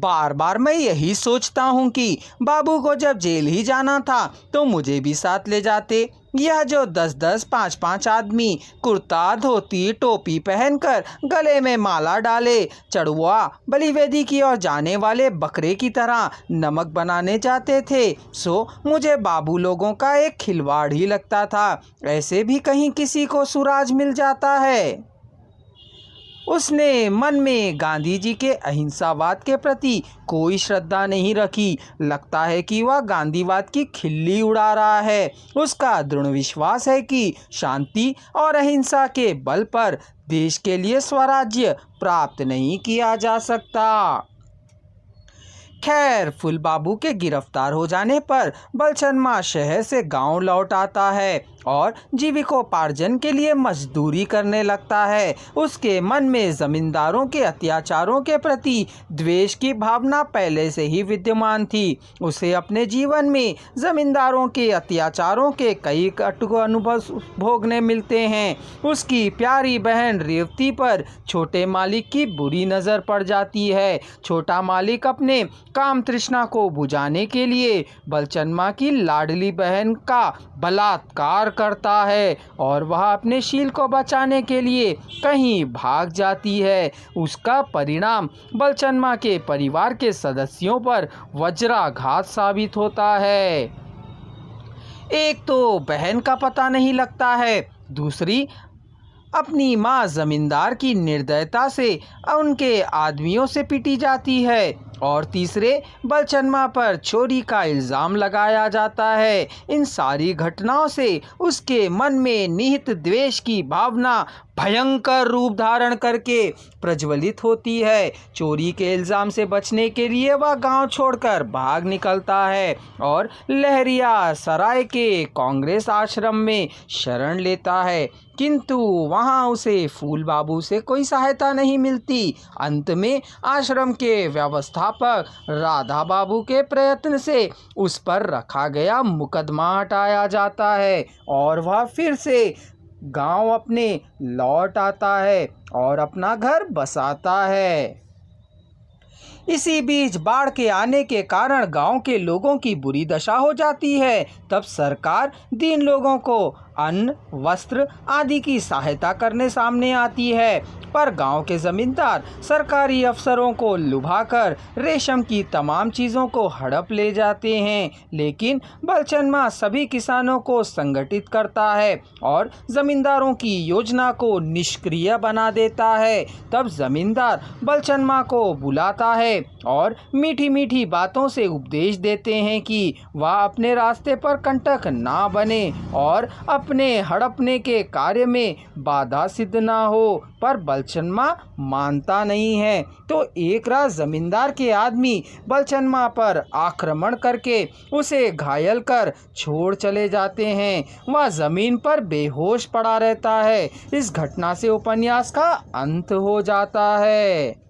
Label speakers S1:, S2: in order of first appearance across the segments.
S1: बार बार मैं यही सोचता हूँ कि बाबू को जब जेल ही जाना था तो मुझे भी साथ ले जाते। यह जो 10-10, 5-5 आदमी कुर्ता धोती टोपी पहनकर गले में माला डाले चढ़ुआ बलिवेदी की ओर जाने वाले बकरे की तरह नमक बनाने जाते थे, सो मुझे बाबू लोगों का एक खिलवाड़ ही लगता था। ऐसे भी कहीं किसी को सुराज मिल जाता है। उसने मन में गांधी जी के अहिंसावाद के प्रति कोई श्रद्धा नहीं रखी। लगता है कि वह गांधीवाद की खिल्ली उड़ा रहा है। उसका दृढ़ विश्वास है कि शांति और अहिंसा के बल पर देश के लिए स्वराज्य प्राप्त नहीं किया जा सकता। खैर, फूलबाबू के गिरफ्तार हो जाने पर बलचनमा शहर से गांव लौट आता है और जीविकोपार्जन के लिए मजदूरी करने लगता है। उसके मन में जमींदारों के अत्याचारों के प्रति द्वेष की भावना पहले से ही विद्यमान थी। उसे अपने जीवन में जमींदारों के अत्याचारों के कई कटु अनुभव भोगने मिलते हैं। उसकी प्यारी बहन रेवती पर छोटे मालिक की बुरी नज़र पड़ जाती है। छोटा मालिक अपने काम तृष्णा को बुझाने के लिए बलचनमा की लाडली बहन का बलात्कार करता है और वह अपने शील को बचाने के लिए कहीं भाग जाती है। उसका परिणाम बलचनमा के परिवार के सदस्यों पर वज्राघात साबित होता है। एक तो बहन का पता नहीं लगता है, दूसरी अपनी माँ जमींदार की निर्दयता से उनके आदमियों से पिटी जाती है और तीसरे बलचनमा पर चोरी का इल्ज़ाम लगाया जाता है। इन सारी घटनाओं से उसके मन में निहित द्वेष की भावना भयंकर रूप धारण करके प्रज्वलित होती है। चोरी के इल्ज़ाम से बचने के लिए वह गांव छोड़कर भाग निकलता है और लहरिया सराय के कांग्रेस आश्रम में शरण लेता है, किंतु वहां उसे फूलबाबू से कोई सहायता नहीं मिलती। अंत में आश्रम के व्यवस्थापक राधा बाबू के प्रयत्न से उस पर रखा गया मुकदमा हटाया जाता है और वह फिर से गांव अपने लौट आता है और अपना घर बसाता है। इसी बीच बाढ़ के आने के कारण गांव के लोगों की बुरी दशा हो जाती है। तब सरकार दीन लोगों को अन्न वस्त्र आदि की सहायता करने सामने आती है, पर गांव के जमींदार सरकारी अफसरों को लुभाकर रेशम की तमाम चीज़ों को हड़प ले जाते हैं। लेकिन बलचनमा सभी किसानों को संगठित करता है और जमींदारों की योजना को निष्क्रिय बना देता है। तब जमींदार बलचनमा को बुलाता है और मीठी मीठी बातों से उपदेश देते हैं कि वह अपने रास्ते पर कंटक ना बने और अपने हड़पने के कार्य में बाधा सिद्ध ना हो, पर बलचनमा मानता नहीं है। तो एक रात जमींदार के आदमी बलचनमा पर आक्रमण करके उसे घायल कर छोड़ चले जाते हैं। वह जमीन पर बेहोश पड़ा रहता है। इस घटना से उपन्यास का अंत हो जाता है।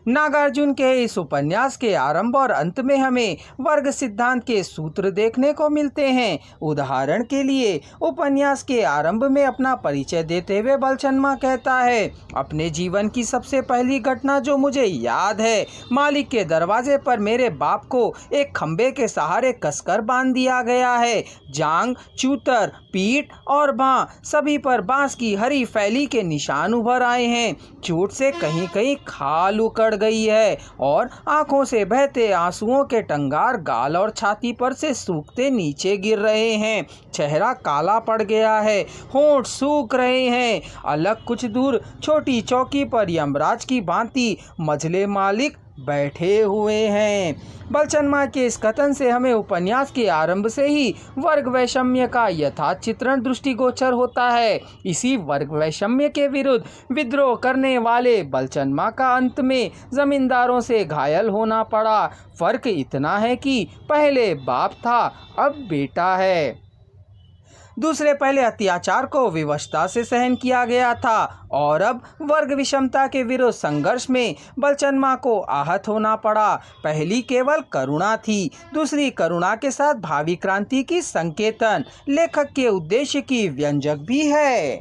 S1: नागार्जुन के इस उपन्यास के आरंभ और अंत में हमें वर्ग सिद्धांत के सूत्र देखने को मिलते हैं। उदाहरण के लिए उपन्यास के आरंभ में अपना परिचय देते हुए बलचनमा कहता है, अपने जीवन की सबसे पहली घटना जो मुझे याद है, मालिक के दरवाजे पर मेरे बाप को एक खंबे के सहारे कसकर बांध दिया गया है। जांग, चूतर, पीठ और बाँ सभी पर बांस की हरी फैली के निशान उभर आए हैं। चोट से कहीं कहीं खाल उकड़ गई है और आंखों से बहते आंसुओं के टंगार गाल और छाती पर से सूखते नीचे गिर रहे हैं। चेहरा काला पड़ गया है, होंठ सूख रहे हैं। अलग कुछ दूर छोटी चौकी पर यमराज की भांति मझले मालिक बैठे हुए हैं। बलचनमा के इस कथन से हमें उपन्यास के आरंभ से ही वर्ग वैषम्य का यथार्थ चित्रण दृष्टिगोचर होता है। इसी वर्ग वैषम्य के विरुद्ध विद्रोह करने वाले बलचनमा का अंत में जमींदारों से घायल होना पड़ा। फर्क इतना है कि पहले बाप था, अब बेटा है। दूसरे पहले अत्याचार को विवशता से सहन किया गया था और अब वर्ग विषमता के विरुद्ध संघर्ष में बलचनमा को आहत होना पड़ा। पहली केवल करुणा थी, दूसरी करुणा के साथ भावी क्रांति की संकेतन लेखक के उद्देश्य की व्यंजक भी है।